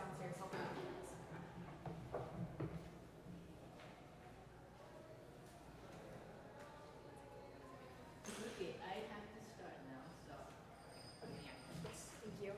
downstairs helping with this. Okay, I have to start now, so. Thank you.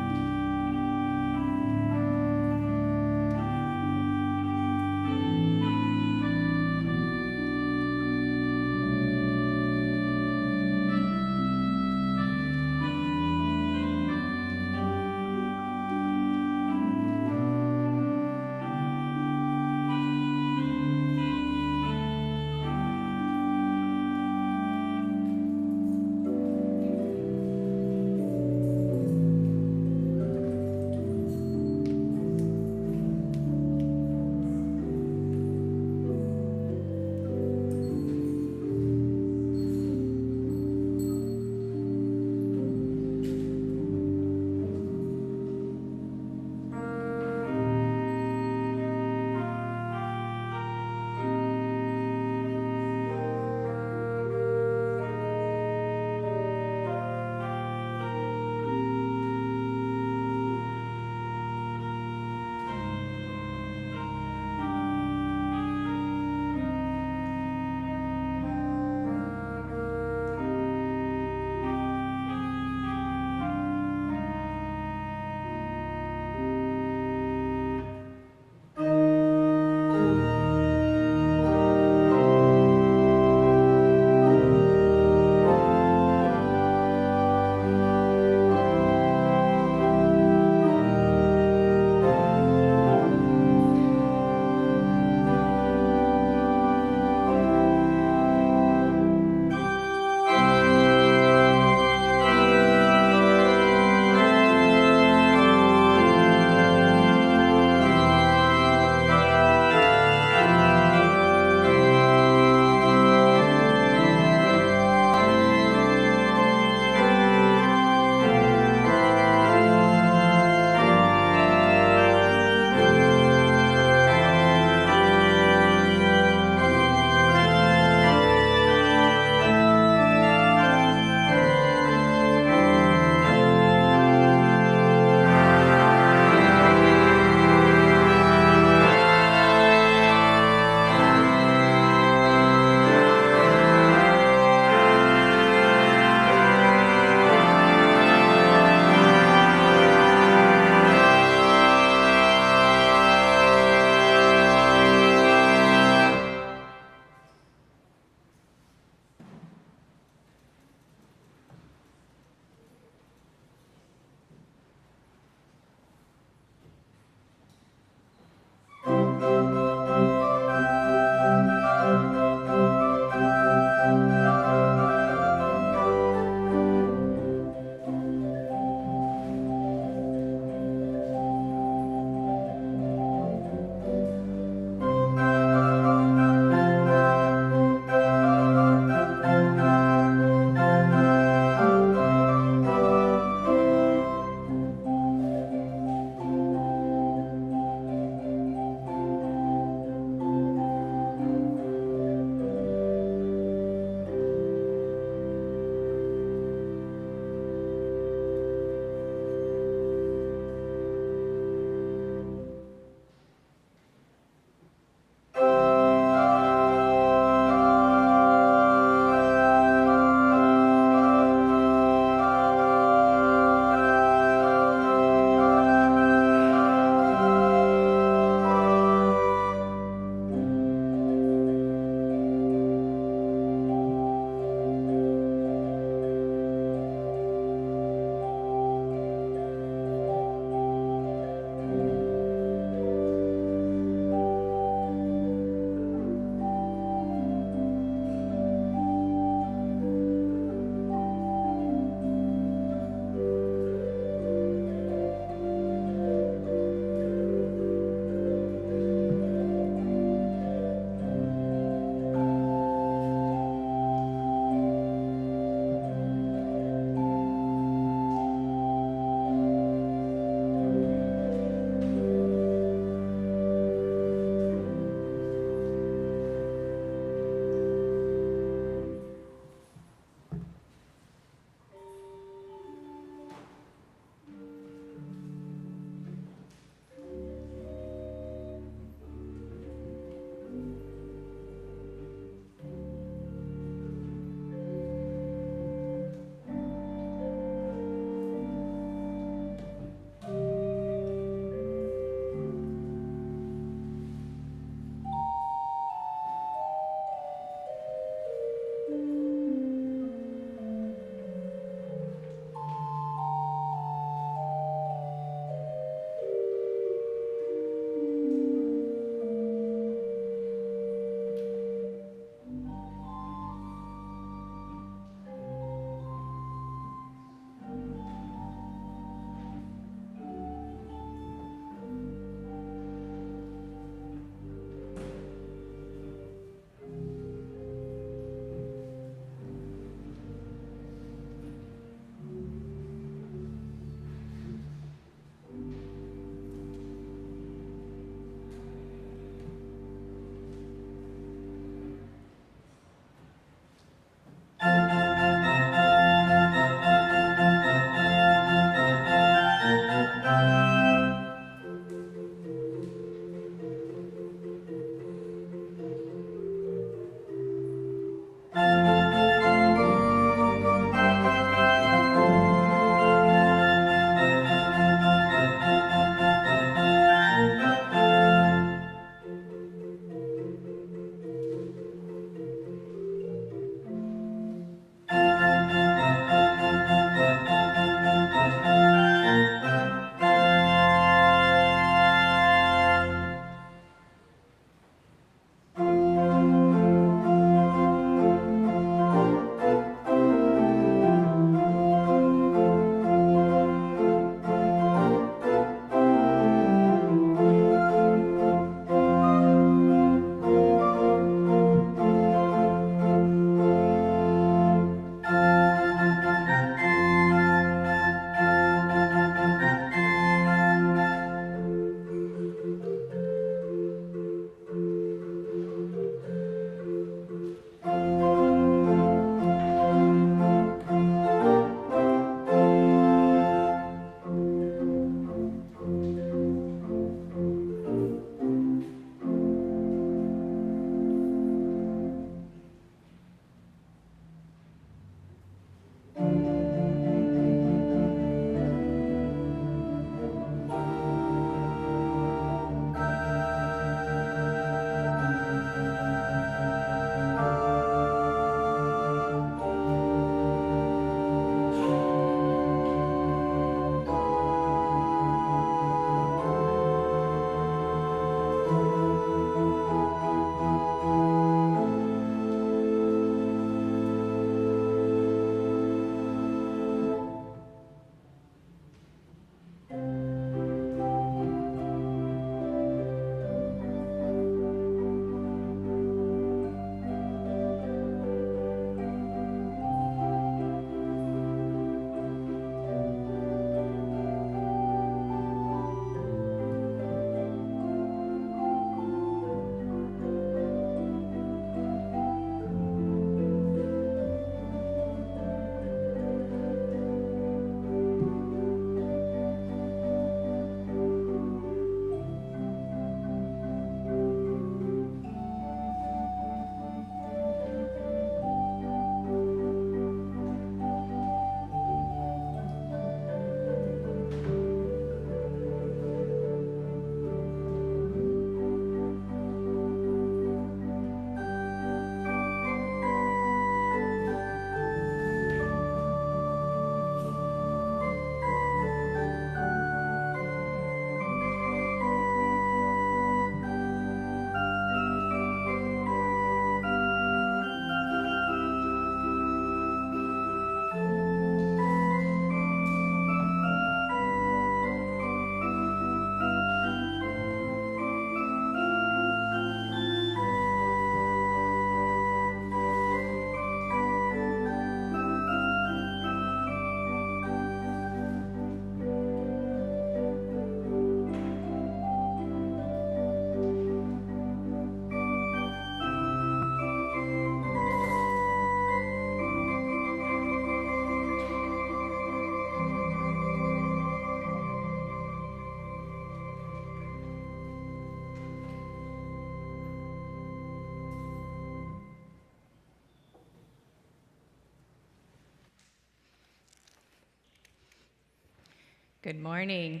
Good morning.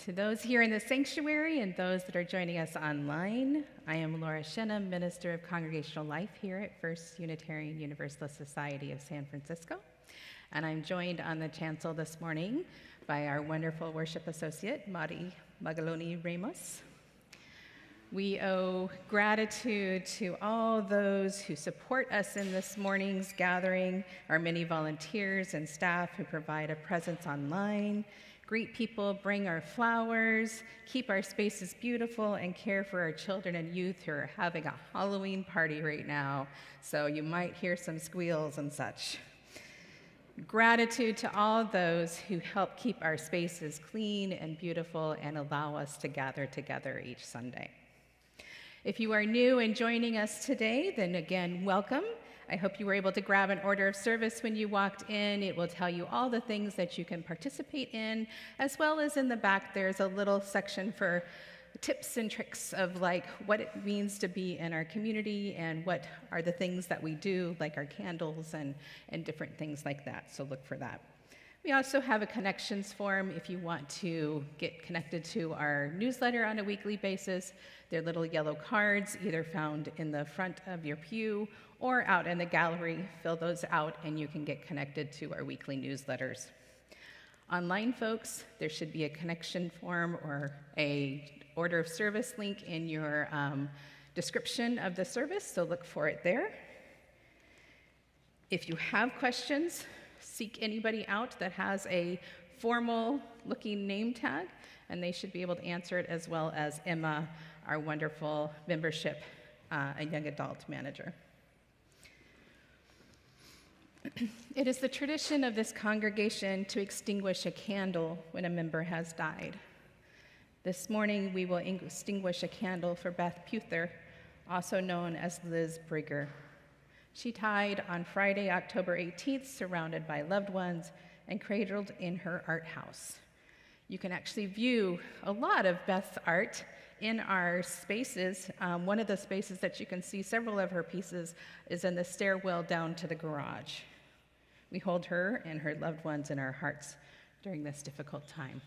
To those here in the sanctuary and those that are joining us online, I am Laura Shennum, Minister of Congregational Life here at First Unitarian Universalist Society of San Francisco. And I'm joined on the chancel this morning by our wonderful worship associate, Mari Magaloni Ramos. We owe gratitude to all those who support us in this morning's gathering, our many volunteers and staff who provide a presence online, greet people, bring our flowers, keep our spaces beautiful, and care for our children and youth who are having a Halloween party right now, so you might hear some squeals and such. Gratitude to all those who help keep our spaces clean and beautiful and allow us to gather together each Sunday. If you are new and joining us today, then again, welcome. I hope you were able to grab an order of service when you walked in. It will tell you all the things that you can participate in, as well as in the back, there's a little section for tips and tricks of like what it means to be in our community and what are the things that we do, like our candles and different things like that, so look for that. We also have a connections form if you want to get connected to our newsletter on a weekly basis. They're little yellow cards, either found in the front of your pew or out in the gallery. Fill those out and you can get connected to our weekly newsletters. Online folks, there should be a connection form or a order of service link in your description of the service, so look for it there. If you have questions, seek anybody out that has a formal looking name tag, and they should be able to answer it, as well as Emma, our wonderful membership and young adult manager. It is the tradition of this congregation to extinguish a candle when a member has died. This morning, we will extinguish a candle for Beth Puther, also known as Liz Brigger. She died on Friday, October 18th, surrounded by loved ones and cradled in her art house. You can actually view a lot of Beth's art in our spaces. One of the spaces that you can see several of her pieces is in the stairwell down to the garage. We hold her and her loved ones in our hearts during this difficult time.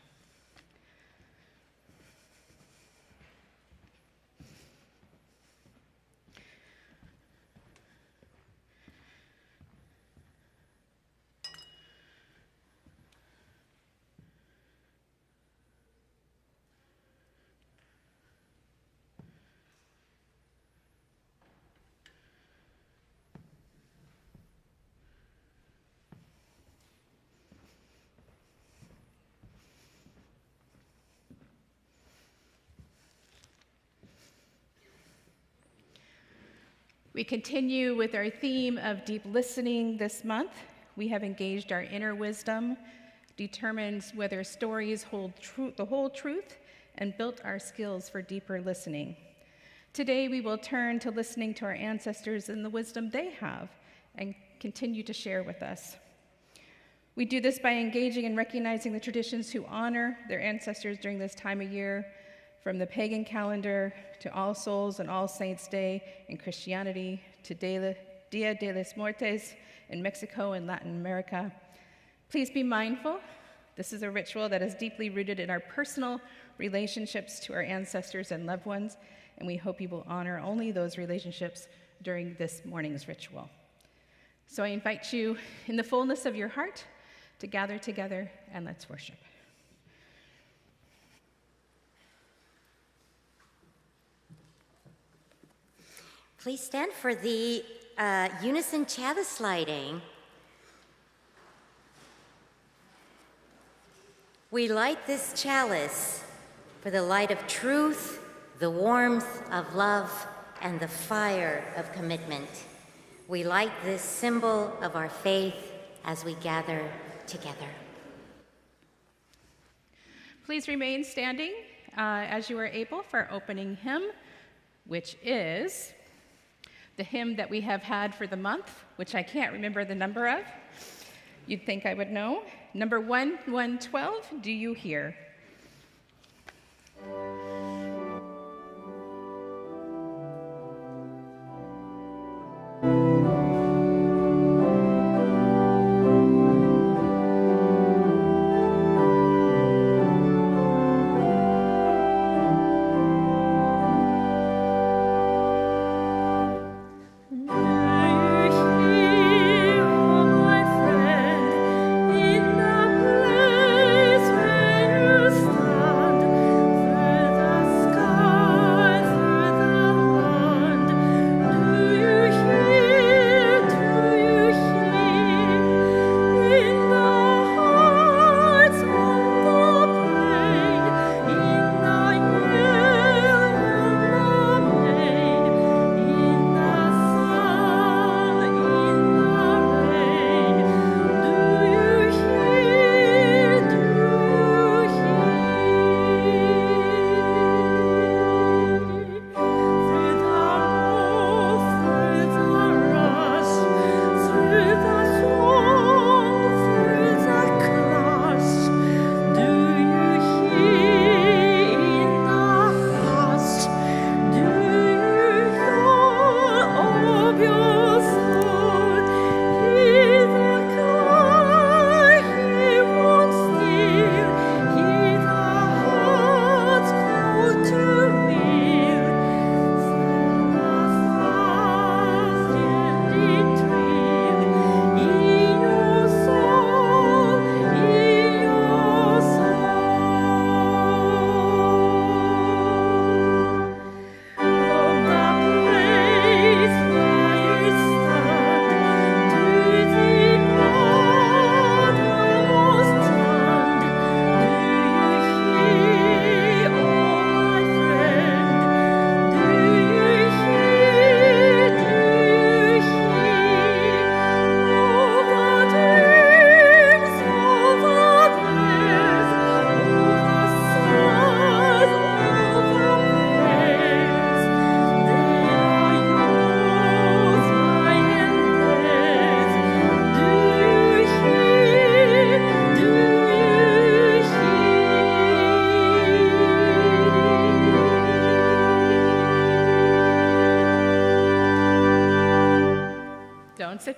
We continue with our theme of deep listening this month. We have engaged our inner wisdom, determined whether stories hold the whole truth, and built our skills for deeper listening. Today, we will turn to listening to our ancestors and the wisdom they have and continue to share with us. We do this by engaging and recognizing the traditions who honor their ancestors during this time of year, from the pagan calendar to All Souls and All Saints Day in Christianity to Dia de los Muertos in Mexico and Latin America. Please be mindful. This is a ritual that is deeply rooted in our personal relationships to our ancestors and loved ones, and we hope you will honor only those relationships during this morning's ritual. So I invite you, in the fullness of your heart, to gather together and let's worship. Please stand for the unison chalice lighting. We light this chalice for the light of truth, the warmth of love, and the fire of commitment. We light this symbol of our faith as we gather together. Please remain standing as you are able for our opening hymn, which is the hymn that we have had for the month, which I can't remember the number of. You'd think I would know. Number 112, Do You Hear?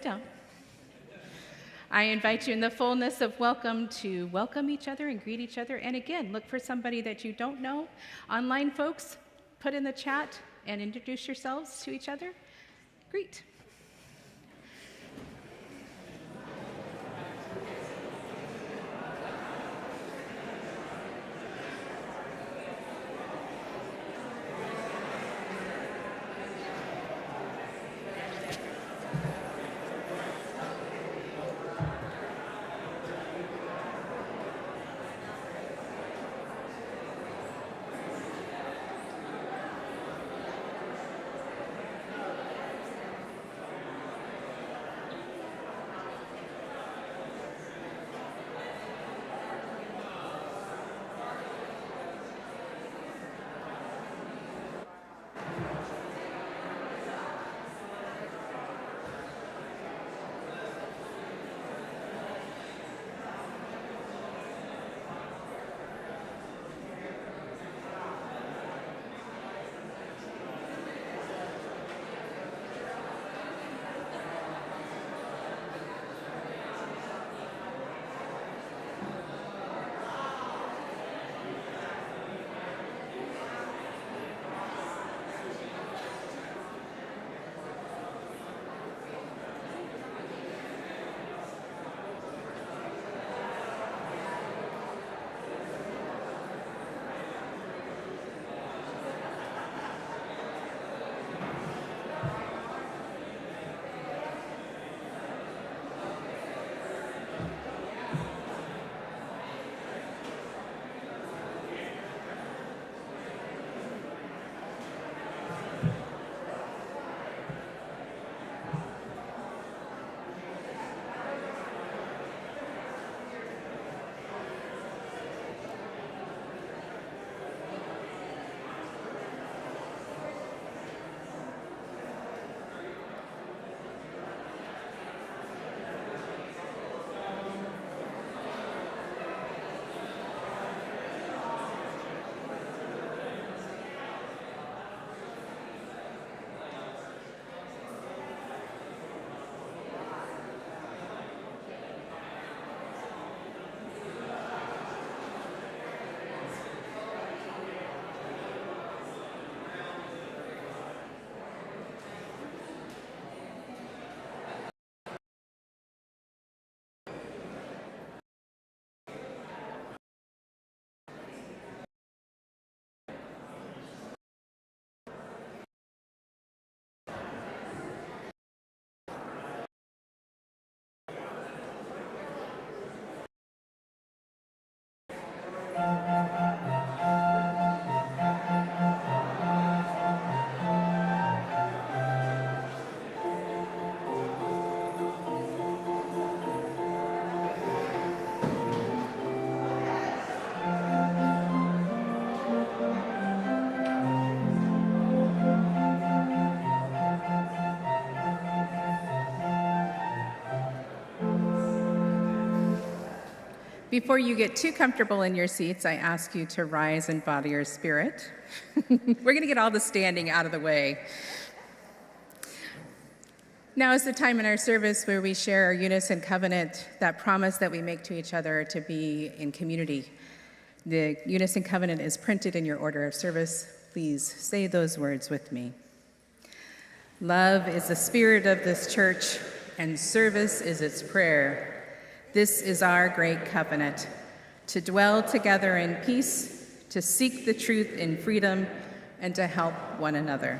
down. I invite you in the fullness of welcome to welcome each other and greet each other. And again, look for somebody that you don't know. Online folks, put in the chat and introduce yourselves to each other. Greet. Before you get too comfortable in your seats, I ask you to rise and body your spirit. We're going to get all the standing out of the way. Now is the time in our service where we share our unison covenant, that promise that we make to each other to be in community. The unison covenant is printed in your order of service. Please say those words with me. Love is the spirit of this church, and service is its prayer. This is our great covenant, to dwell together in peace, to seek the truth in freedom, and to help one another.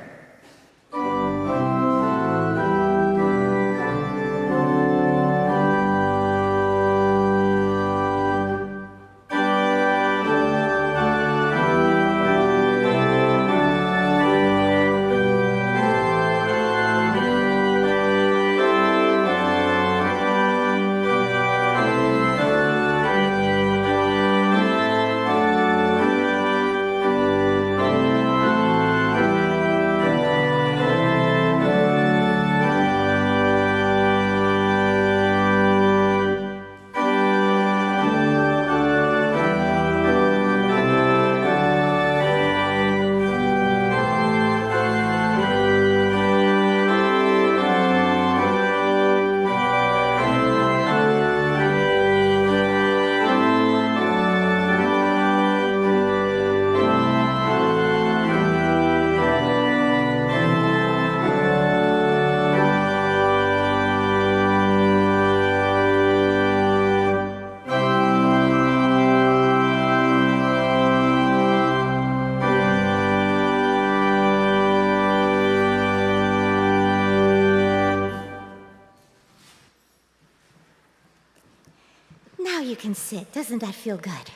can sit. Doesn't that feel good?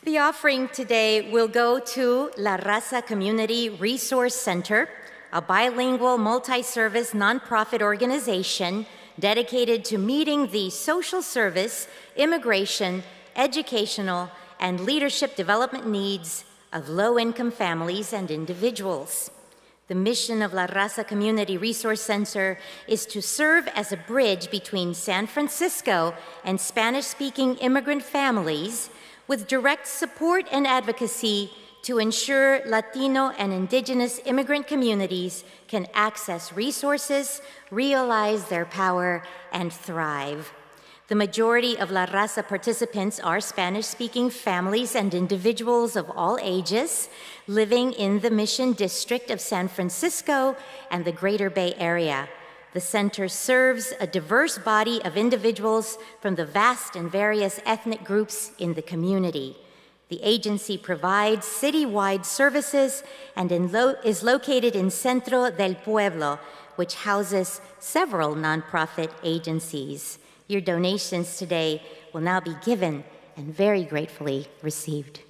The offering today will go to La Raza Community Resource Center, a bilingual, multi-service nonprofit organization dedicated to meeting the social service, immigration, educational, and leadership development needs of low-income families and individuals. The mission of La Raza Community Resource Center is to serve as a bridge between San Francisco and Spanish-speaking immigrant families with direct support and advocacy to ensure Latino and Indigenous immigrant communities can access resources, realize their power, and thrive. The majority of La Raza participants are Spanish-speaking families and individuals of all ages living in the Mission District of San Francisco and the Greater Bay Area. The center serves a diverse body of individuals from the vast and various ethnic groups in the community. The agency provides citywide services and is located in Centro del Pueblo, which houses several nonprofit agencies. Your donations today will now be given and very gratefully received.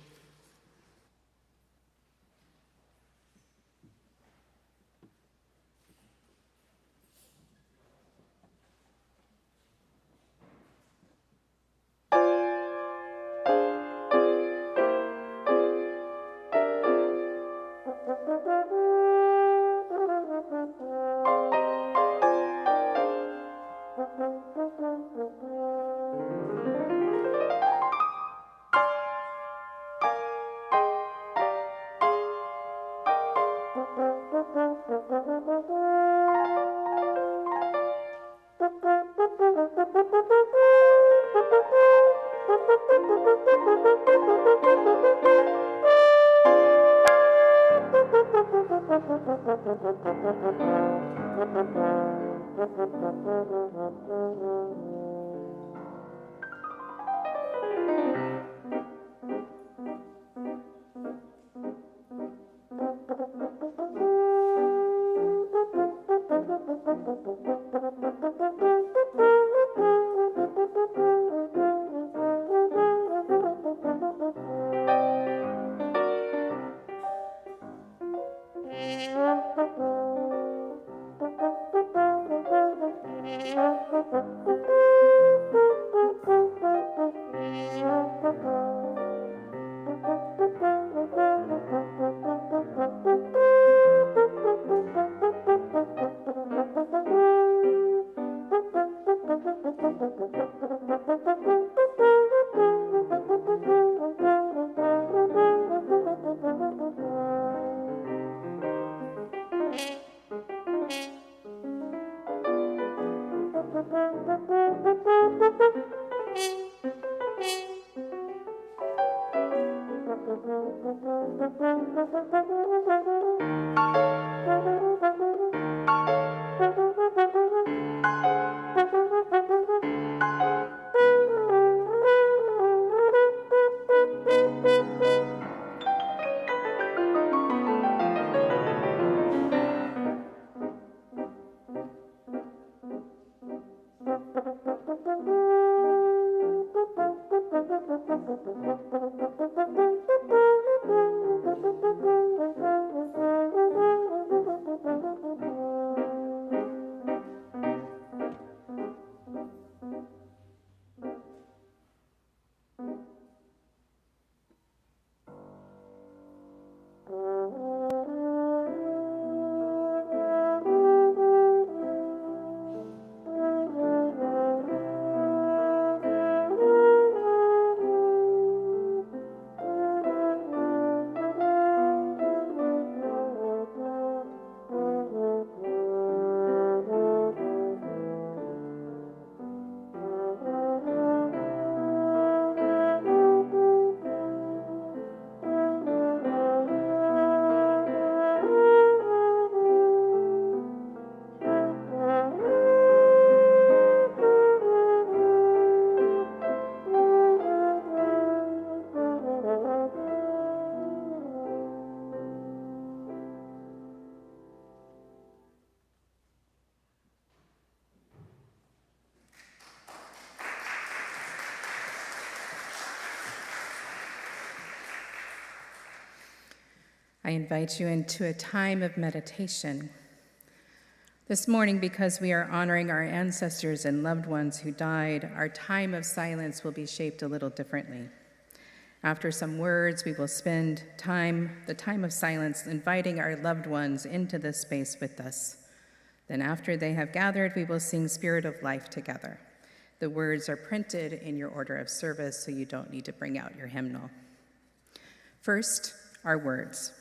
I invite you into a time of meditation. This morning, because we are honoring our ancestors and loved ones who died, our time of silence will be shaped a little differently. After some words, we will spend the time of silence inviting our loved ones into this space with us. Then after they have gathered, we will sing Spirit of Life together. The words are printed in your order of service, so you don't need to bring out your hymnal. First, our words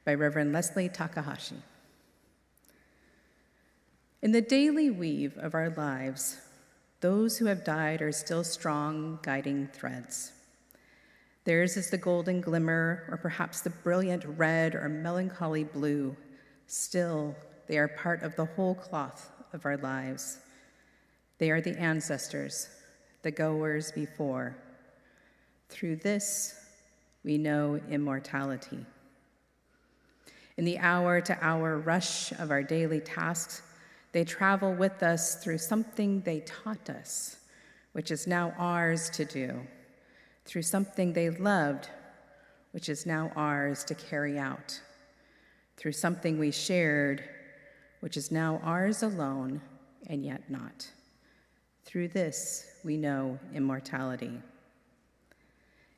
by Reverend Leslie Takahashi. In the daily weave of our lives, those who have died are still strong guiding threads. Theirs is the golden glimmer, or perhaps the brilliant red or melancholy blue. Still, they are part of the whole cloth of our lives. They are the ancestors, the goers before. Through this, we know immortality. In the hour-to-hour rush of our daily tasks, they travel with us through something they taught us, which is now ours to do, through something they loved, which is now ours to carry out, through something we shared, which is now ours alone and yet not. Through this, we know immortality.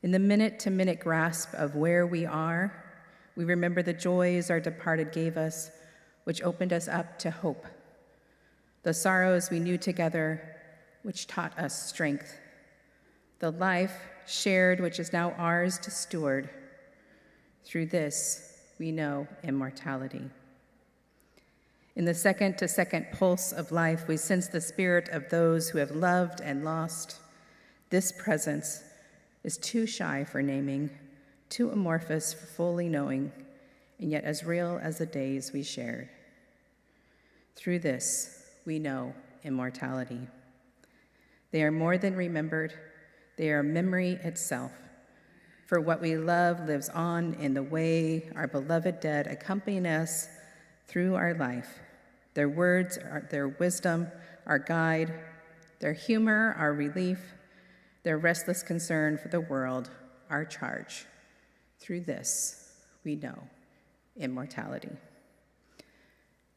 In the minute-to-minute grasp of where we are, we remember the joys our departed gave us, which opened us up to hope, the sorrows we knew together, which taught us strength, the life shared, which is now ours to steward. Through this, we know immortality. In the second-to-second pulse of life, we sense the spirit of those who have loved and lost. This presence is too shy for naming, too amorphous for fully knowing, and yet as real as the days we shared. Through this, we know immortality. They are more than remembered. They are memory itself. For what we love lives on in the way our beloved dead accompany us through our life. Their words, their wisdom, our guide, their humor, our relief, their restless concern for the world, our charge. Through this, we know immortality.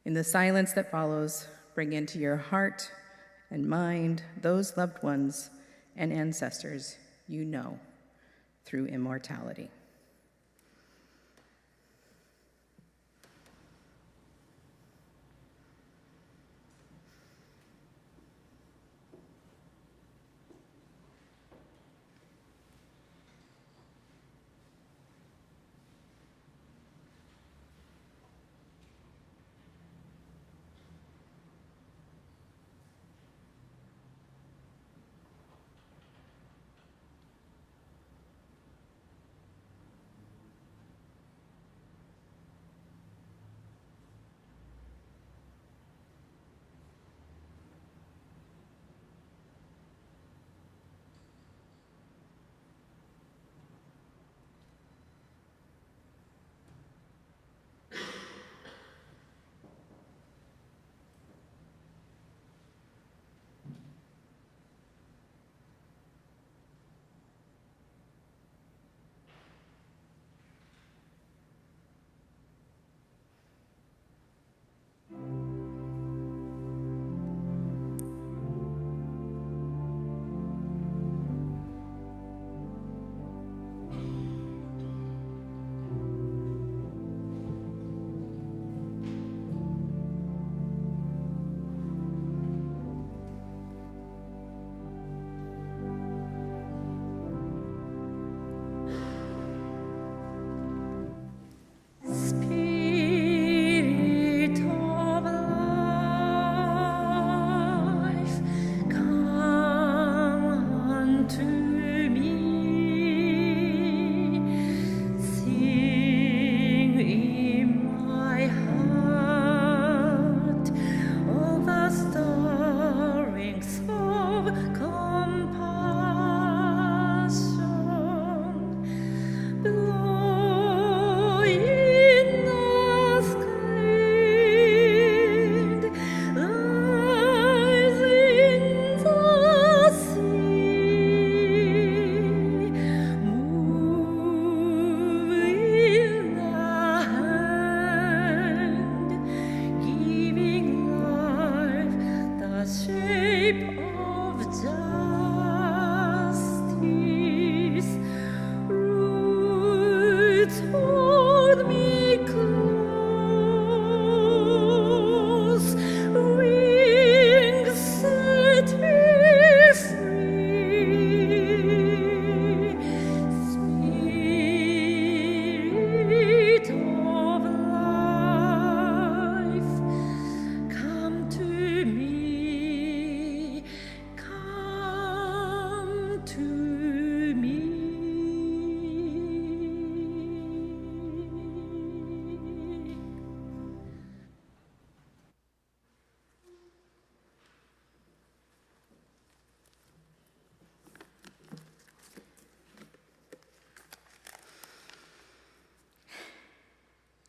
In the silence that follows, bring into your heart and mind those loved ones and ancestors you know through immortality.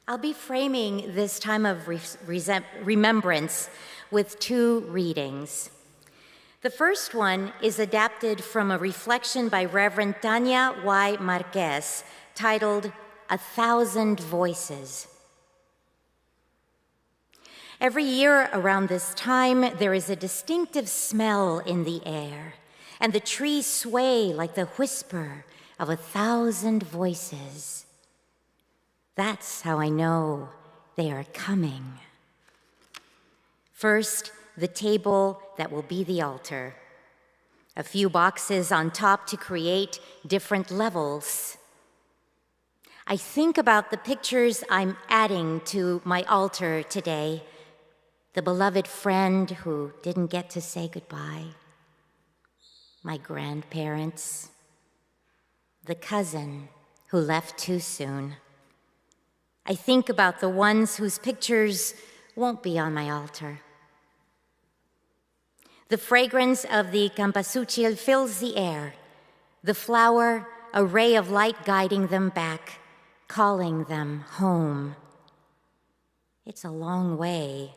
I'll be framing this time of remembrance with two readings. The first one is adapted from a reflection by Reverend Tania Y. Marquez titled, "A Thousand Voices." Every year around this time, there is a distinctive smell in the air, and the trees sway like the whisper of 1,000 voices. That's how I know they are coming. First, the table that will be the altar. A few boxes on top to create different levels. I think about the pictures I'm adding to my altar today. The beloved friend who didn't get to say goodbye. My grandparents. The cousin who left too soon. I think about the ones whose pictures won't be on my altar. The fragrance of the campasúchil fills the air, the flower, a ray of light guiding them back, calling them home. It's a long way.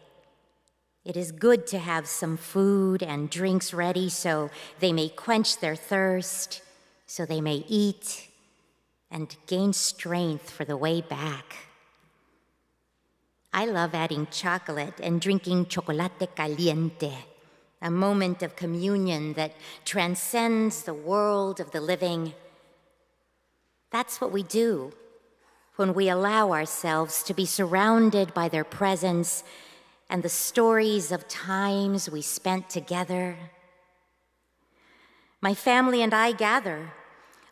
It is good to have some food and drinks ready so they may quench their thirst, so they may eat and gain strength for the way back. I love adding chocolate and drinking chocolate caliente, a moment of communion that transcends the world of the living. That's what we do when we allow ourselves to be surrounded by their presence and the stories of times we spent together. My family and I gather.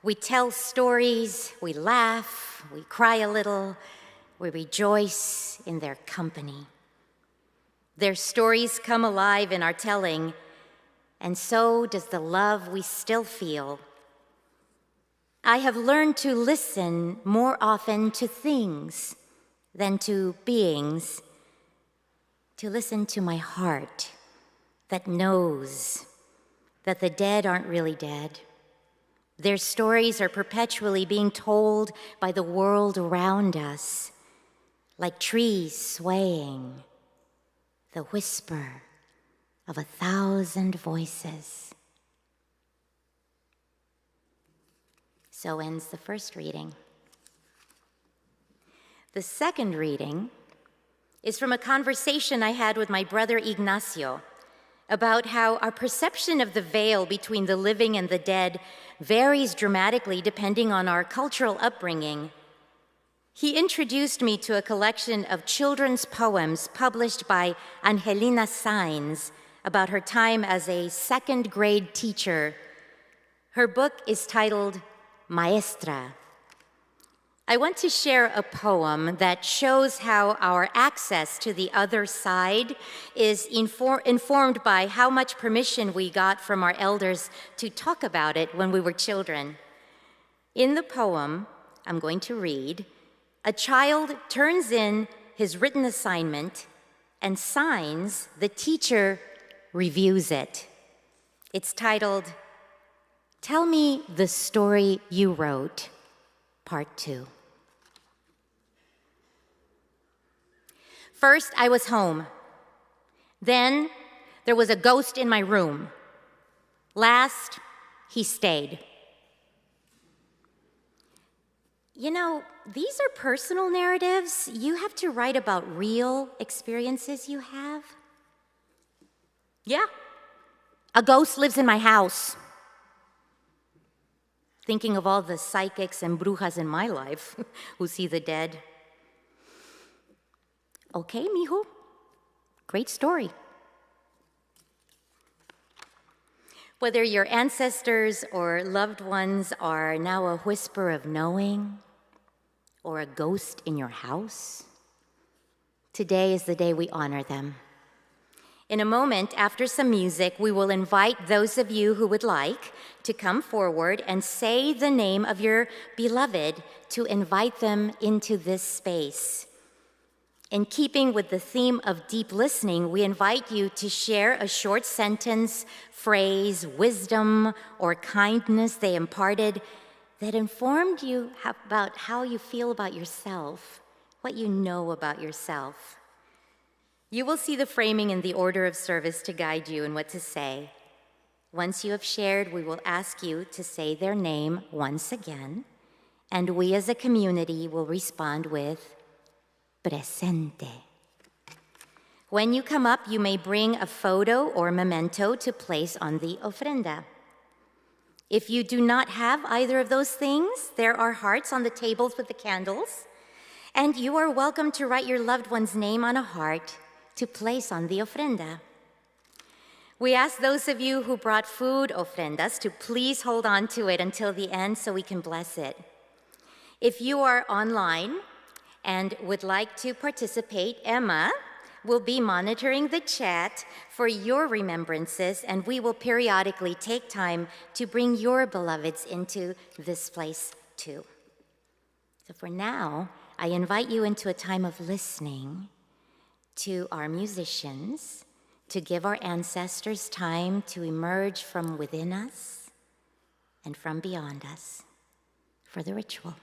We tell stories, we laugh, we cry a little, we rejoice in their company. Their stories come alive in our telling, and so does the love we still feel. I have learned to listen more often to things than to beings, to listen to my heart that knows that the dead aren't really dead. Their stories are perpetually being told by the world around us, like trees swaying, the whisper of 1,000 voices. So ends the first reading. The second reading is from a conversation I had with my brother Ignacio about how our perception of the veil between the living and the dead varies dramatically depending on our cultural upbringing. He introduced me to a collection of children's poems published by Angelina Sainz about her time as a second-grade teacher. Her book is titled Maestra. I want to share a poem that shows how our access to the other side is informed by how much permission we got from our elders to talk about it when we were children. In the poem, I'm going to read, a child turns in his written assignment and signs, the teacher reviews it. It's titled, Tell Me the Story You Wrote, Part 2. First, I was home. Then, there was a ghost in my room. Last, he stayed. You know, these are personal narratives. You have to write about real experiences you have. Yeah, a ghost lives in my house. Thinking of all the psychics and brujas in my life who see the dead. Okay, mijo, great story. Whether your ancestors or loved ones are now a whisper of knowing or a ghost in your house, today is the day we honor them. In a moment, after some music, we will invite those of you who would like to come forward and say the name of your beloved to invite them into this space. In keeping with the theme of deep listening, we invite you to share a short sentence, phrase, wisdom, or kindness they imparted that informed you about how you feel about yourself. what you know about yourself. You will see the framing and the order of service to guide you in what to say. Once you have shared, we will ask you to say their name once again, and we as a community will respond with presente. When you come up, you may bring a photo or memento to place on the ofrenda. If you do not have either of those things, there are hearts on the tables with the candles, and you are welcome to write your loved one's name on a heart to place on the ofrenda. We ask those of you who brought food ofrendas to please hold on to it until the end so we can bless it. If you are online and would like to participate, Emma will be monitoring the chat for your remembrances, and we will periodically take time to bring your beloveds into this place too. So for now, I invite you into a time of listening to our musicians, to give our ancestors time to emerge from within us and from beyond us for the ritual.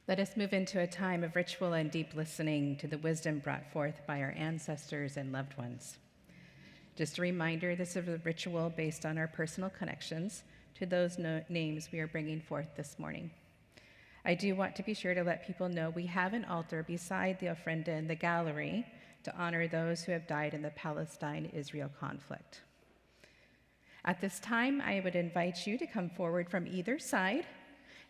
Let us move into a time of ritual and deep listening to the wisdom brought forth by our ancestors and loved ones. Just a reminder, this is a ritual based on our personal connections to those names we are bringing forth this morning. I do want to be sure to let people know we have an altar beside the ofrenda in the gallery to honor those who have died in the Palestine-Israel conflict. At this time, I would invite you to come forward from either side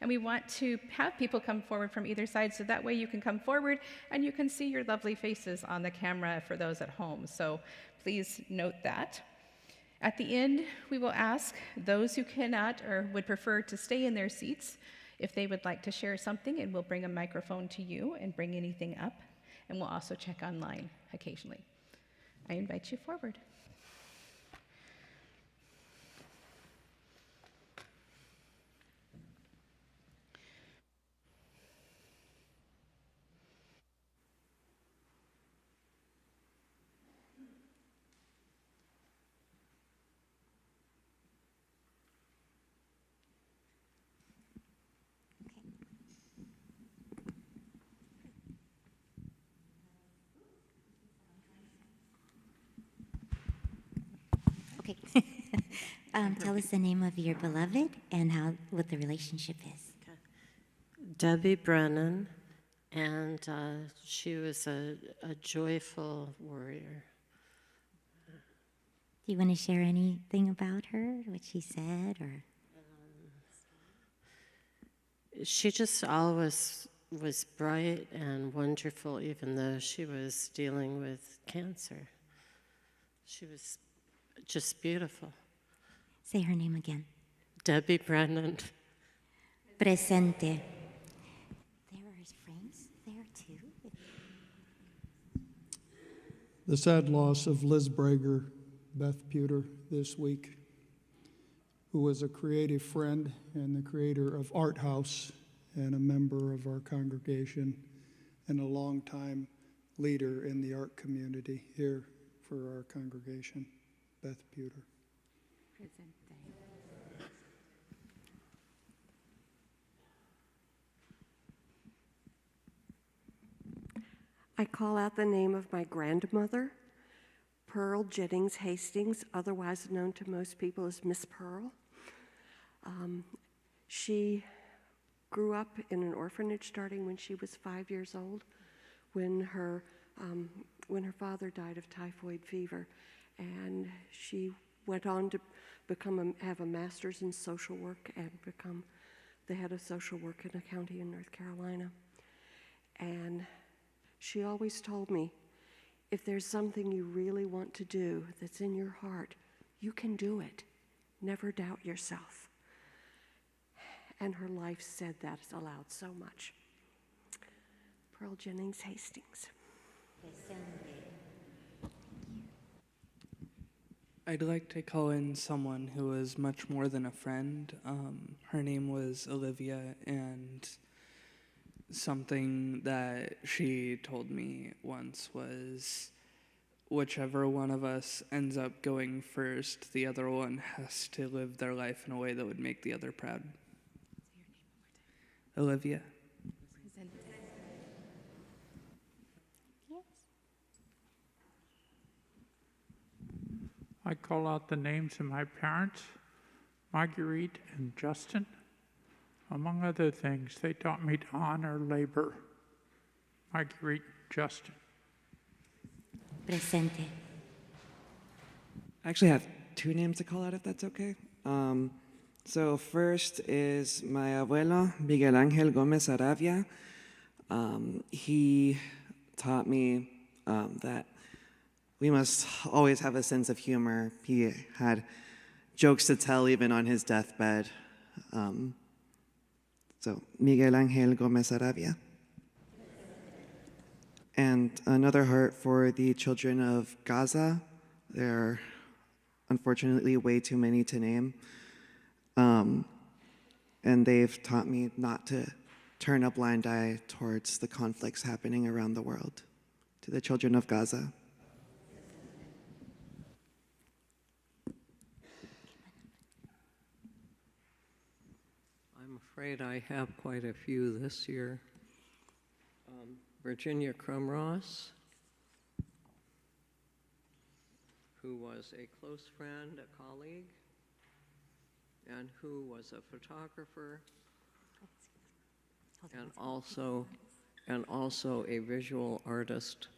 And we want to have people come forward from either side, so that way you can come forward and you can see your lovely faces on the camera for those at home. So please note that. At the end, we will ask those who cannot or would prefer to stay in their seats if they would like to share something, and we'll bring a microphone to you and bring anything up. And we'll also check online occasionally. I invite you forward. Okay. Tell us the name of your beloved and what the relationship is. Debbie Brennan, and she was a joyful warrior. Do you want to share anything about her, what she said, or? She just always was bright and wonderful, even though she was dealing with cancer. She was just beautiful. Say her name again. Debbie Brennan. Presente. There are frames there too. The sad loss of Liz Brager, Beth Pewter, this week, who was a creative friend and the creator of Art House and a member of our congregation and a longtime leader in the art community here for our congregation, Beth Pewter. I call out the name of my grandmother, Pearl Jennings Hastings, otherwise known to most people as Miss Pearl. She grew up in an orphanage starting when she was 5 years old, when her father died of typhoid fever, and she went on to have a master's in social work and become the head of social work in a county in North Carolina. And she always told me, if there's something you really want to do that's in your heart, you can do it. Never doubt yourself. And her life said that aloud so much. Pearl Jennings Hastings. I'd like to call in someone who was much more than a friend. Her name was Olivia, and something that she told me once was, whichever one of us ends up going first, the other one has to live their life in a way that would make the other proud. Olivia. I call out the names of my parents, Marguerite and Justin. Among other things, they taught me to honor labor. Marguerite, Justin. Presente. I actually have two names to call out, if that's okay. So first is my abuelo, Miguel Ángel Gómez Aravia. He taught me that we must always have a sense of humor. He had jokes to tell even on his deathbed. So Miguel Ángel Gómez Aravia. And another heart for the children of Gaza. There are unfortunately way too many to name. And they've taught me not to turn a blind eye towards the conflicts happening around the world. To the children of Gaza. I'm afraid I have quite a few this year. Virginia Crumross, who was a close friend, a colleague, and who was a photographer, and also a visual artist,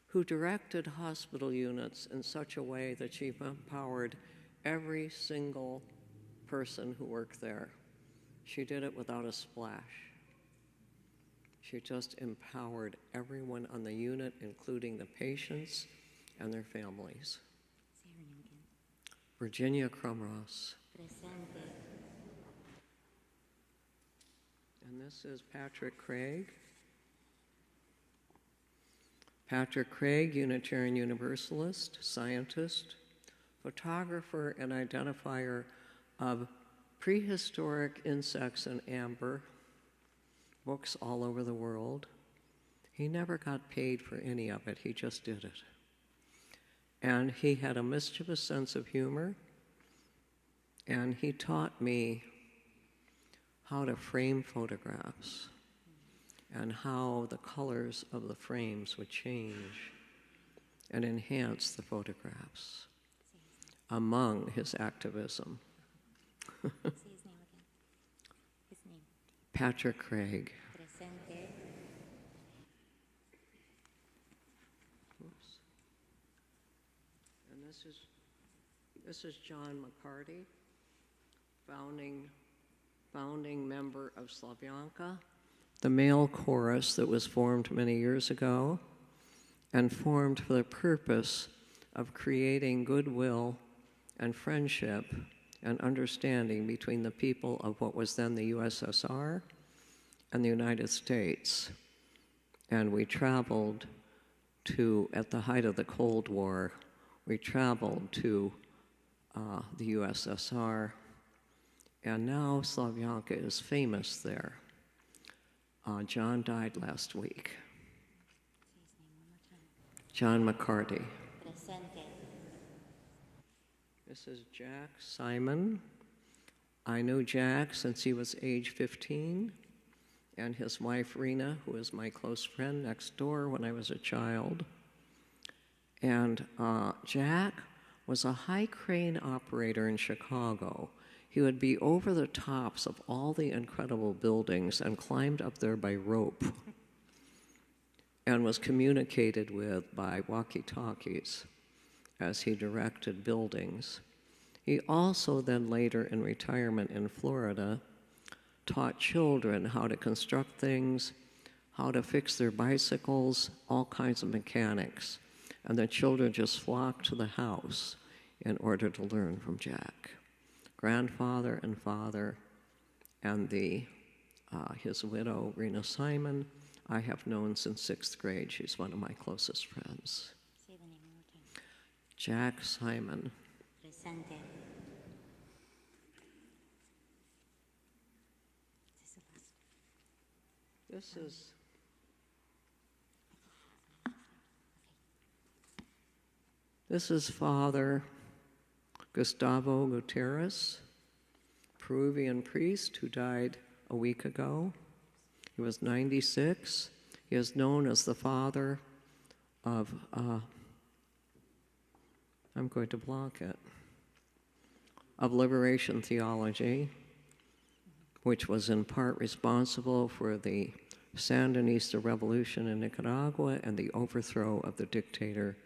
who directed hospital units in such a way that she empowered every single person who worked there. She did it without a splash. She just empowered everyone on the unit, including the patients and their families. Virginia Crumross. Presente. And this is Patrick Craig. Patrick Craig, Unitarian Universalist, scientist, photographer, and identifier of prehistoric insects in amber, books all over the world. He never got paid for any of it, he just did it. And he had a mischievous sense of humor, and he taught me how to frame photographs and how the colors of the frames would change and enhance the photographs among his activism. Say his name again. His name. Patrick Craig. Presente. Oops. And this is John McCarty, founding member of Slavyanka, the male chorus that was formed many years ago and formed for the purpose of creating goodwill and friendship and understanding between the people of what was then the USSR and the United States. And we traveled to, at the height of the Cold War, we traveled to the USSR, and now Slavyanka is famous there. John died last week. John McCarty. Presente. This is Jack Simon. I knew Jack since he was age 15, and his wife Rena, who is my close friend next door when I was a child. And Jack was a high crane operator in Chicago. He would be over the tops of all the incredible buildings and climbed up there by rope and was communicated with by walkie-talkies as he directed buildings. He also then later in retirement in Florida taught children how to construct things, how to fix their bicycles, all kinds of mechanics. And the children just flocked to the house in order to learn from Jack. Grandfather and father, and his widow, Rena Simon, I have known since 6th grade. She's one of my closest friends. Say the name one more time. Jack Simon. Presente. This is Father Gustavo Gutierrez, Peruvian priest who died a week ago. He was 96. He is known as the father of, I'm going to block it, of liberation theology, which was in part responsible for the Sandinista revolution in Nicaragua and the overthrow of the dictator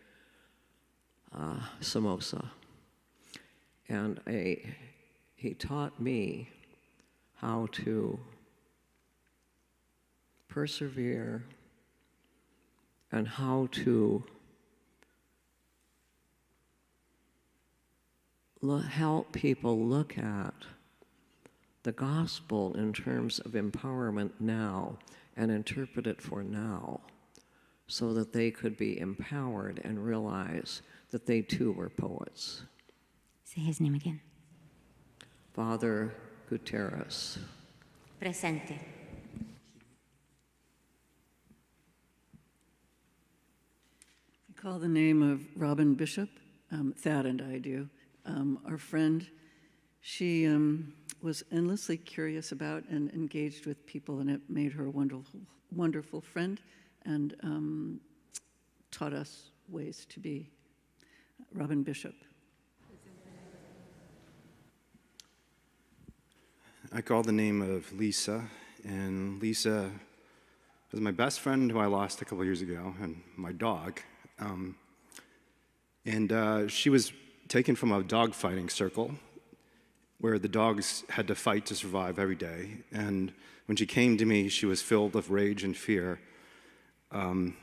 Somoza. And he taught me how to persevere and how to help people look at the gospel in terms of empowerment now and interpret it for now so that they could be empowered and realize that they too were poets. Say his name again. Father Gutierrez. Presente. I call the name of Robin Bishop. Thad and I do. Our friend, she was endlessly curious about and engaged with people, and it made her a wonderful, wonderful friend and taught us ways to be. Robin Bishop. I call the name of Lisa, and Lisa was my best friend who I lost a couple years ago, and my dog. She was taken from a dog fighting circle, where the dogs had to fight to survive every day. And when she came to me, she was filled with rage and fear. And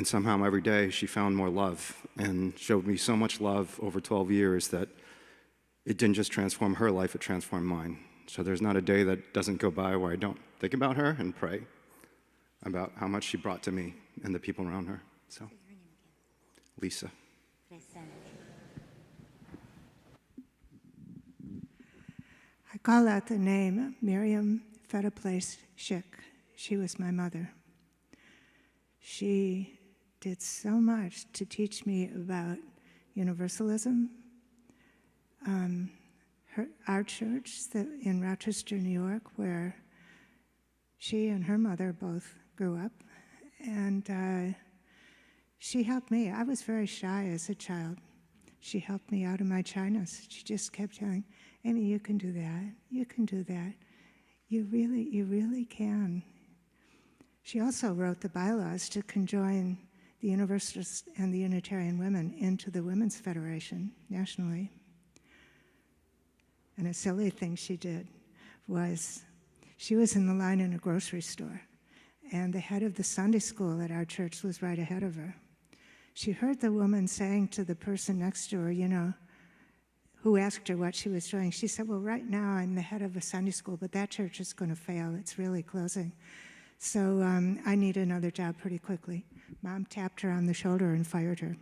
somehow every day she found more love and showed me so much love over 12 years that it didn't just transform her life, it transformed mine. So there's not a day that doesn't go by where I don't think about her and pray about how much she brought to me and the people around her. So, Lisa. I call out the name Miriam Fetaplace Schick. She was my mother. She did so much to teach me about universalism. Our church in Rochester, New York, where she and her mother both grew up, and she helped me. I was very shy as a child. She helped me out of my shyness. She just kept telling, Amy, you can do that. You can do that. You really can. She also wrote the bylaws to conjoin the Universalists and the Unitarian women into the Women's Federation nationally. And a silly thing she did was she was in the line in a grocery store, and the head of the Sunday school at our church was right ahead of her. She heard the woman saying to the person next to her, who asked her what she was doing. She said, well, right now I'm the head of a Sunday school, but that church is going to fail. It's really closing. So I need another job pretty quickly. Mom tapped her on the shoulder and fired her.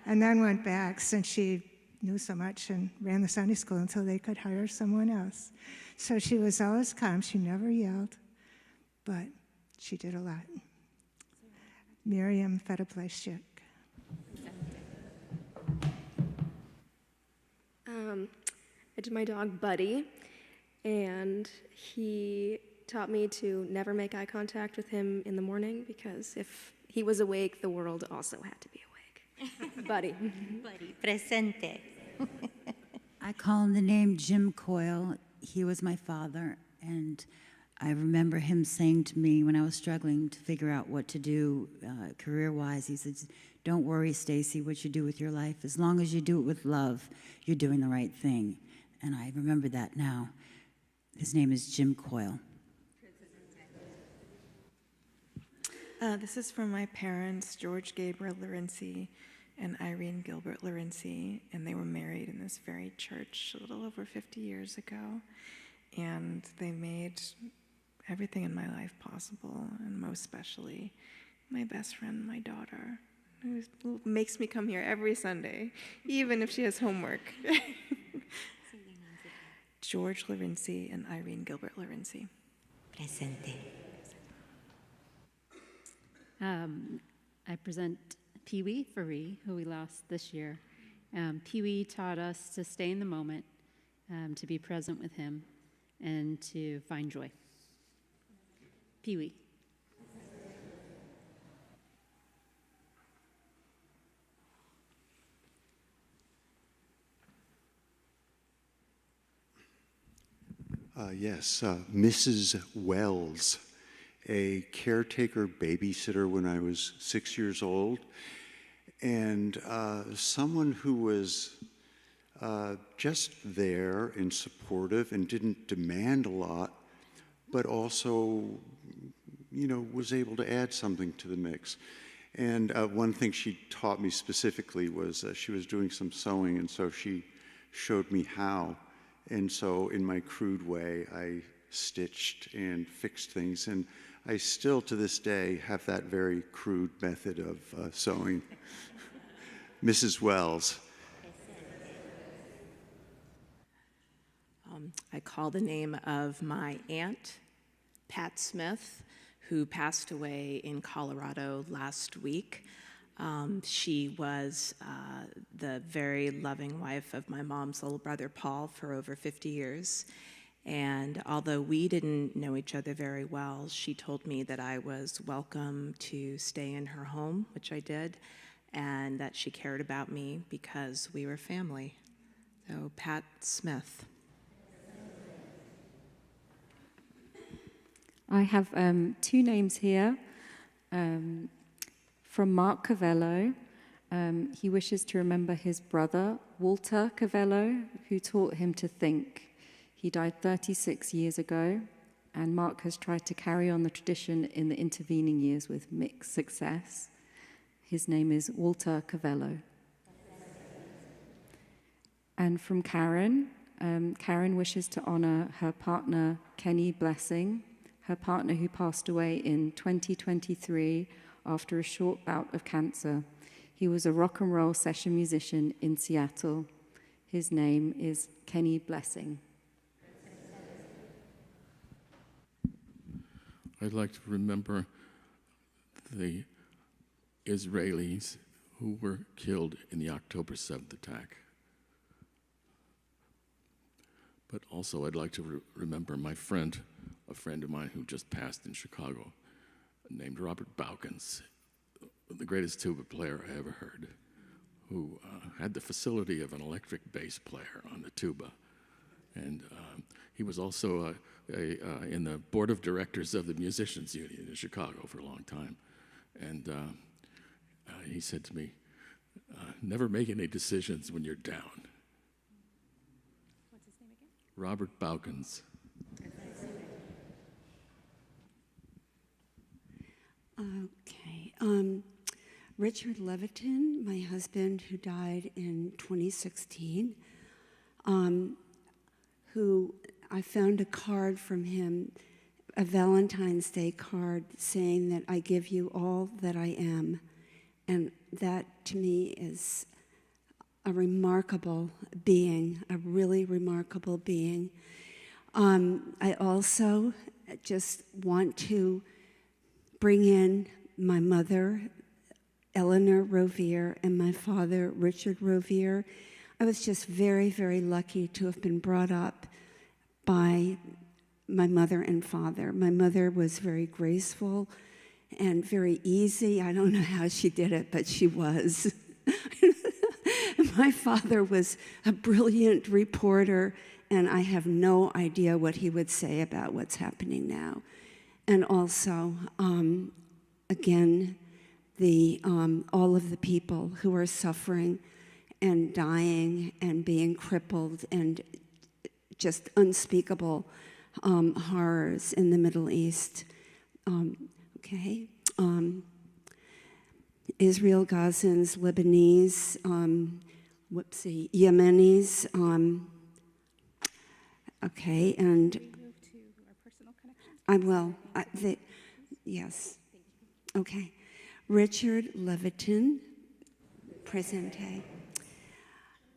And then went back since she knew so much and ran the Sunday school until they could hire someone else. So she was always calm. She never yelled, but she did a lot. Miriam Fetaplace Schick. I did my dog Buddy, and he taught me to never make eye contact with him in the morning, because if he was awake, the world also had to be awake. Buddy. Buddy, presente. I call him the name Jim Coyle. He was my father, and I remember him saying to me when I was struggling to figure out what to do career-wise, he said, don't worry, Stacy, what you do with your life. As long as you do it with love, you're doing the right thing. And I remember that now. His name is Jim Coyle. This is from my parents, George Gabriel Lorenzi and Irene Gilbert Lorenzi, and they were married in this very church a little over 50 years ago. And they made everything in my life possible, and most especially my best friend, my daughter, who makes me come here every Sunday, even if she has homework. George Lorenzi and Irene Gilbert Lorenzi. Presente. I present Pee-wee Faree, who we lost this year. Pee-wee taught us to stay in the moment, to be present with him, and to find joy. Pee-wee. Yes, Mrs. Wells, a caretaker babysitter when I was 6 years old, and someone who was just there and supportive and didn't demand a lot, but also, was able to add something to the mix. And one thing she taught me specifically was she was doing some sewing, and so she showed me how. And so in my crude way, I stitched and fixed things, and I still to this day have that very crude method of sewing. Mrs. Wells. I call the name of my aunt, Pat Smith, who passed away in Colorado last week. She was the very loving wife of my mom's little brother, Paul, for over 50 years. And although we didn't know each other very well, she told me that I was welcome to stay in her home, which I did, and that she cared about me because we were family. So, Pat Smith. I have two names here from Mark Cavello, He wishes to remember his brother, Walter Cavello, who taught him to think. He died 36 years ago, and Mark has tried to carry on the tradition in the intervening years with mixed success. His name is Walter Cavello. And from Karen, Karen wishes to honor her partner, Kenny Blessing, her partner who passed away in 2023 after a short bout of cancer. He was a rock and roll session musician in Seattle. His name is Kenny Blessing. I'd like to remember the Israelis who were killed in the October 7th attack. But also I'd like to remember my friend, a friend of mine who just passed in Chicago, named Robert Bowkins, the greatest tuba player I ever heard, who had the facility of an electric bass player on the tuba. And he was also in the board of directors of the Musicians Union in Chicago for a long time. And he said to me, never make any decisions when you're down. What's his name again? Robert Bowkins. Okay. Richard Levitin, my husband, who died in 2016, who I found a card from him, a Valentine's Day card saying that I give you all that I am. And that to me is a remarkable being, a really remarkable being. I also just want to bring in my mother, Eleanor Rovier, and my father, Richard Rovier. I was just very, very lucky to have been brought up by my mother and father. My mother was very graceful and very easy. I don't know how she did it, but she was. My father was a brilliant reporter, and I have no idea what he would say about what's happening now. And also, again, all of the people who are suffering and dying and being crippled and just unspeakable horrors in the Middle East. Israel, Gazans, Lebanese, Yemenis. And I will. Yes. Okay. Richard Levitin, presente.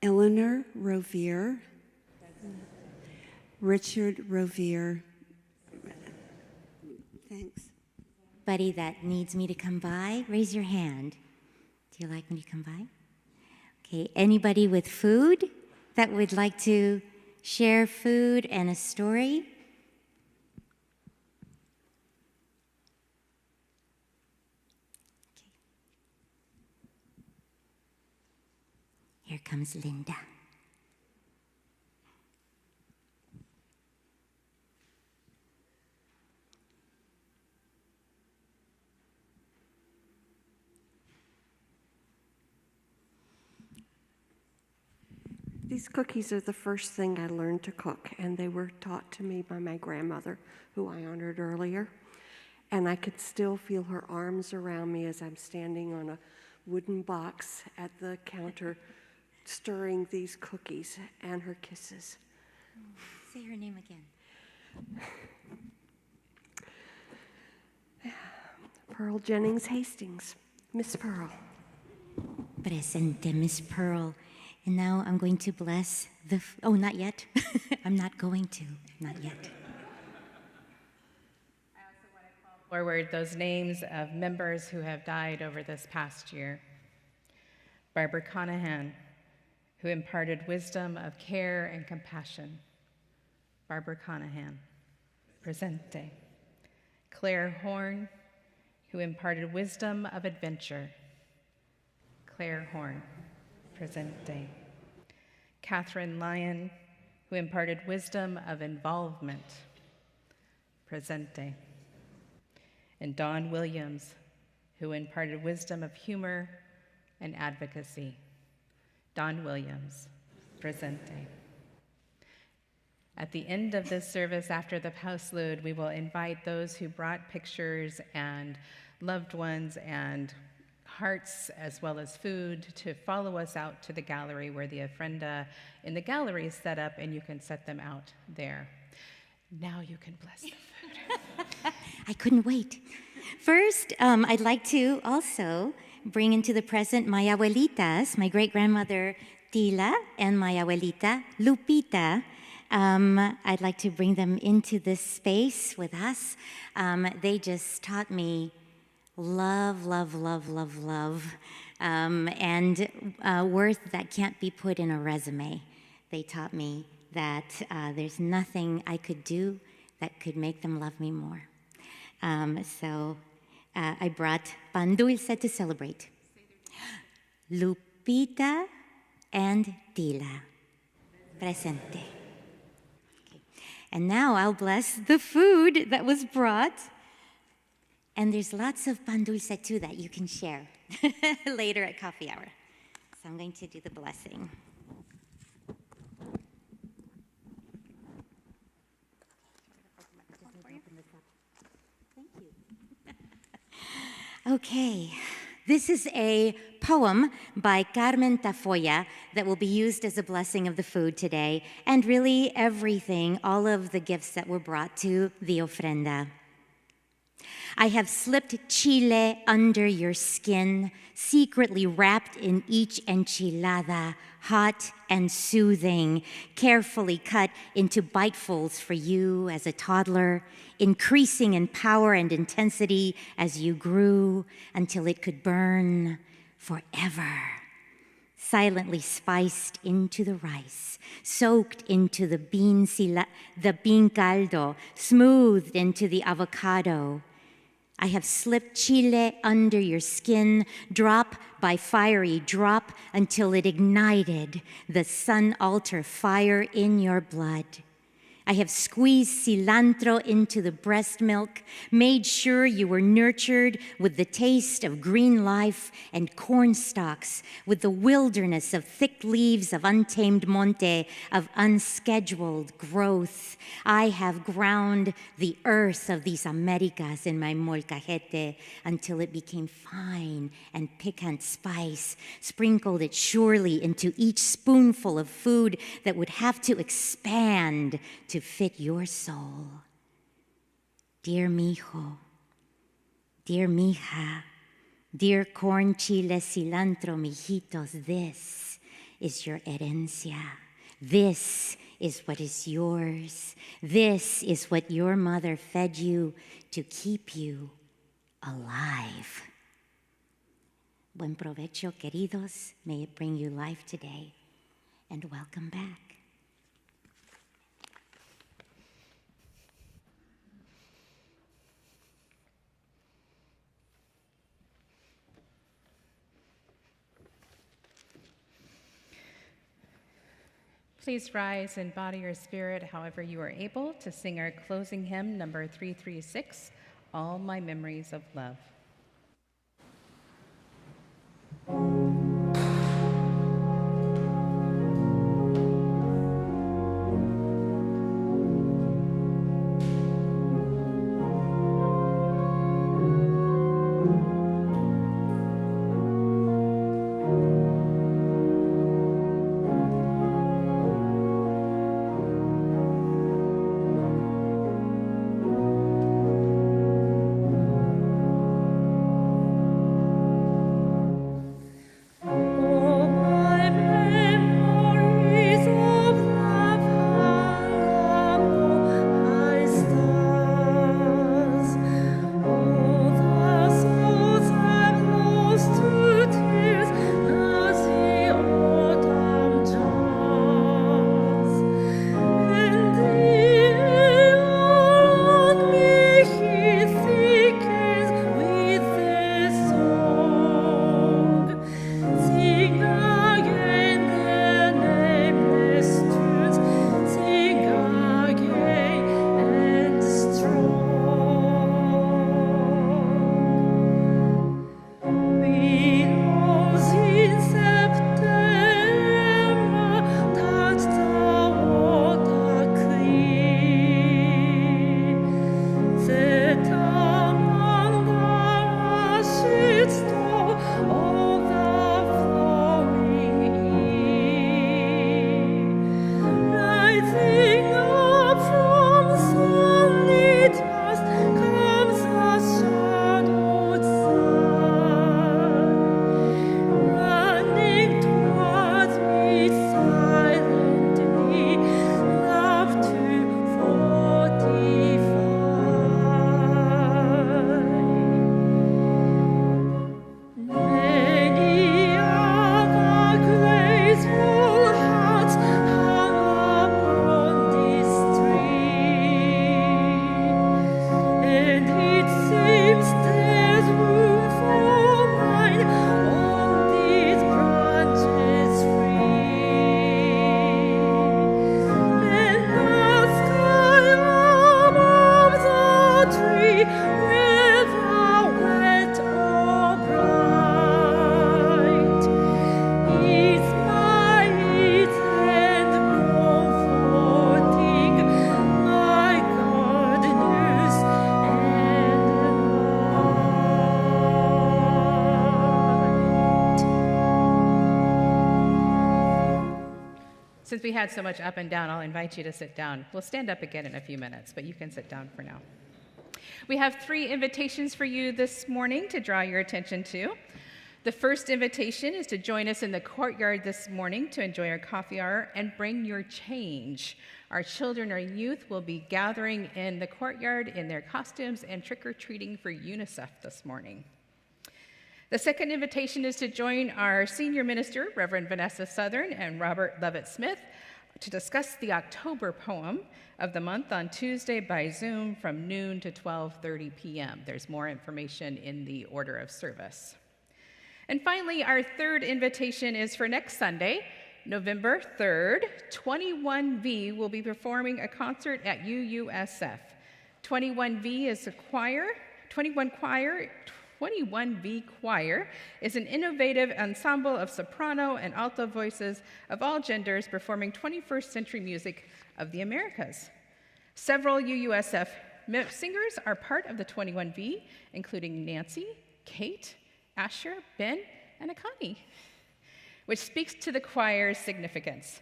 Eleanor Rovier. Richard Rovier. Thanks. Buddy that needs me to come by, raise your hand. Do you like me to come by? Okay, anybody with food that would like to share food and a story? Okay. Here comes Linda. These cookies are the first thing I learned to cook, and they were taught to me by my grandmother, who I honored earlier. And I could still feel her arms around me as I'm standing on a wooden box at the counter stirring these cookies, and her kisses. Say her name again. Pearl Jennings Hastings, Miss Pearl. Presente, Miss Pearl. And now I'm going to bless the... Oh, not yet. I'm not going to. Not yet. I also want to call forward those names of members who have died over this past year. Barbara Conahan, who imparted wisdom of care and compassion. Barbara Conahan, presente. Claire Horn, who imparted wisdom of adventure. Claire Horn, presente. Catherine Lyon, who imparted wisdom of involvement. Presente. And Dawn Williams, who imparted wisdom of humor and advocacy. Don Williams, presente. At the end of this service, after the postlude, we will invite those who brought pictures and loved ones and hearts as well as food to follow us out to the gallery where the ofrenda in the gallery is set up, and you can set them out there. Now you can bless the food. I couldn't wait. First, I'd like to also bring into the present my abuelitas, my great-grandmother Tila and my abuelita Lupita. I'd like to bring them into this space with us. They just taught me love, love, love, love, love, and worth that can't be put in a resume. They taught me that there's nothing I could do that could make them love me more. So I brought pan dulce to celebrate. Lupita and Tila, presente. Okay. And now I'll bless the food that was brought. And there's lots of pan dulce too that you can share later at coffee hour. So I'm going to do the blessing. Okay, this is a poem by Carmen Tafoya that will be used as a blessing of the food today, and really everything, all of the gifts that were brought to the ofrenda. I have slipped chile under your skin, secretly wrapped in each enchilada, hot and soothing, carefully cut into bitefuls for you as a toddler, increasing in power and intensity as you grew until it could burn forever. Silently spiced into the rice, soaked into the bean caldo, smoothed into the avocado. I have slipped chile under your skin, drop by fiery drop, until it ignited the sun altar fire in your blood. I have squeezed cilantro into the breast milk, made sure you were nurtured with the taste of green life and corn stalks, with the wilderness of thick leaves of untamed monte, of unscheduled growth. I have ground the earth of these Americas in my molcajete until it became fine and piquant spice, sprinkled it surely into each spoonful of food that would have to expand to fit your soul. Dear mijo, dear mija, dear corn, chile, cilantro, mijitos, this is your herencia. This is what is yours. This is what your mother fed you to keep you alive. Buen provecho, queridos. May it bring you life today, and welcome back. Please rise in body or spirit, however you are able, to sing our closing hymn, number 336, All My Memories of Love. Since we had so much up and down, I'll invite you to sit down. We'll stand up again in a few minutes, but you can sit down for now. We have 3 invitations for you this morning to draw your attention to. The first invitation is to join us in the courtyard this morning to enjoy our coffee hour and bring your change. Our children or youth will be gathering in the courtyard in their costumes and trick-or-treating for UUSF this morning. The second invitation is to join our senior minister, Reverend Vanessa Southern and Robert Levitt-Smith, to discuss the October poem of the month on Tuesday by Zoom from noon to 12:30 p.m. There's more information in the order of service. And finally, our third invitation is for next Sunday, November 3rd. 21V will be performing a concert at UUSF. 21V is a choir. 21V Choir is an innovative ensemble of soprano and alto voices of all genders performing 21st century music of the Americas. Several UUSF singers are part of the 21V, including Nancy, Kate, Asher, Ben, and Akani, which speaks to the choir's significance.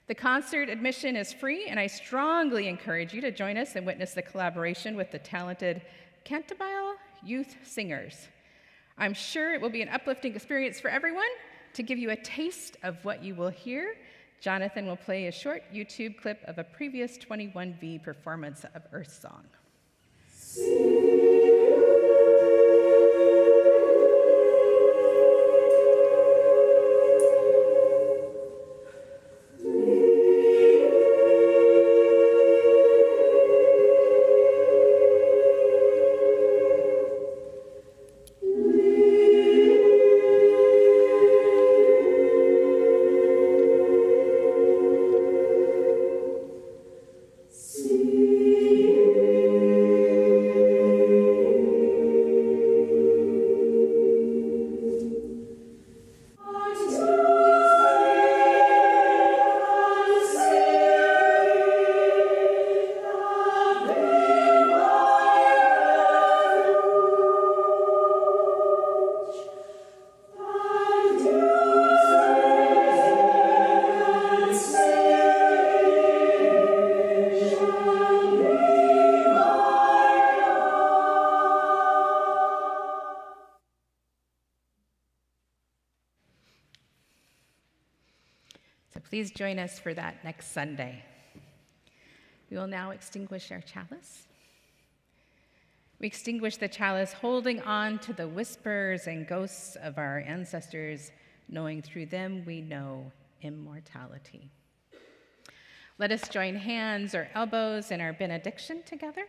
The concert admission is free, and I strongly encourage you to join us and witness the collaboration with the talented Cantabile youth singers. I'm sure it will be an uplifting experience for everyone. To give you a taste of what you will hear, Jonathan will play a short YouTube clip of a previous 21V performance of Earth Song. Please join us for that next Sunday. We will now extinguish our chalice. We extinguish the chalice, holding on to the whispers and ghosts of our ancestors, knowing through them we know immortality. Let us join hands or elbows in our benediction together.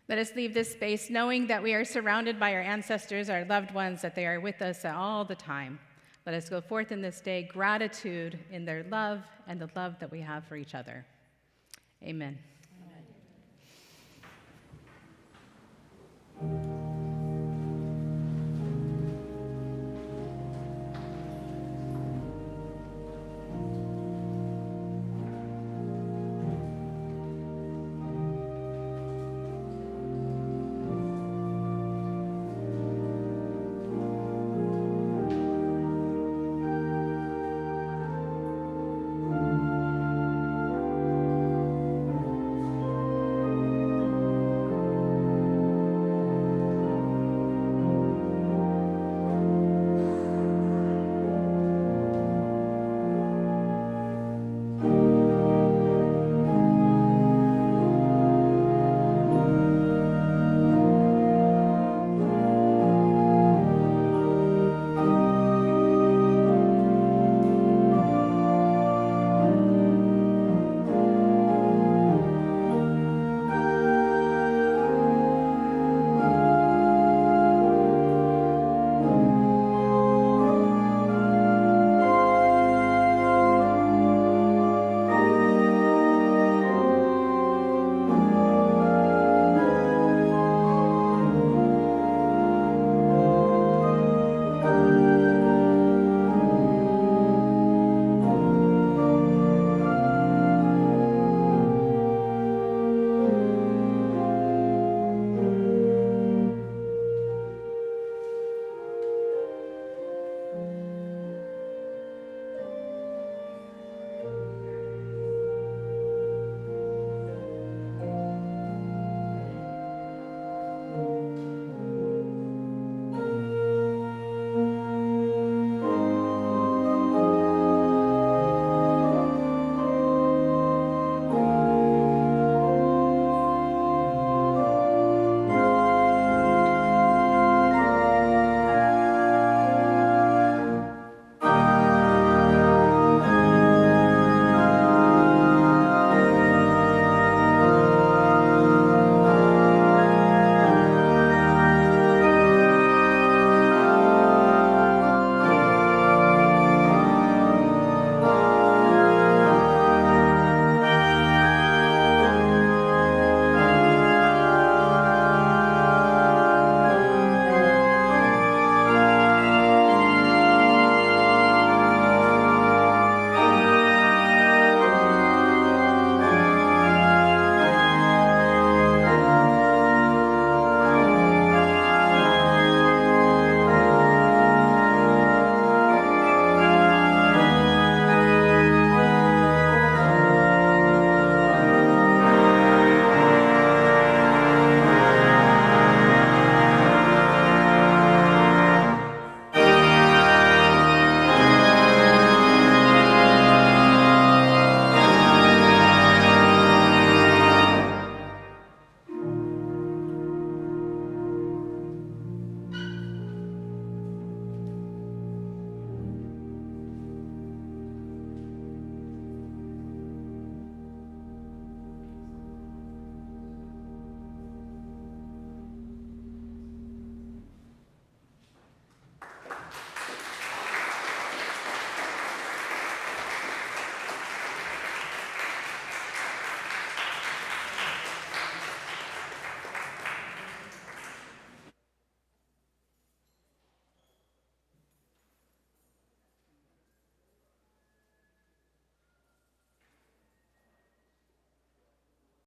Let us leave this space knowing that we are surrounded by our ancestors, our loved ones, that they are with us all the time. Let us go forth in this day, gratitude in their love and the love that we have for each other. Amen.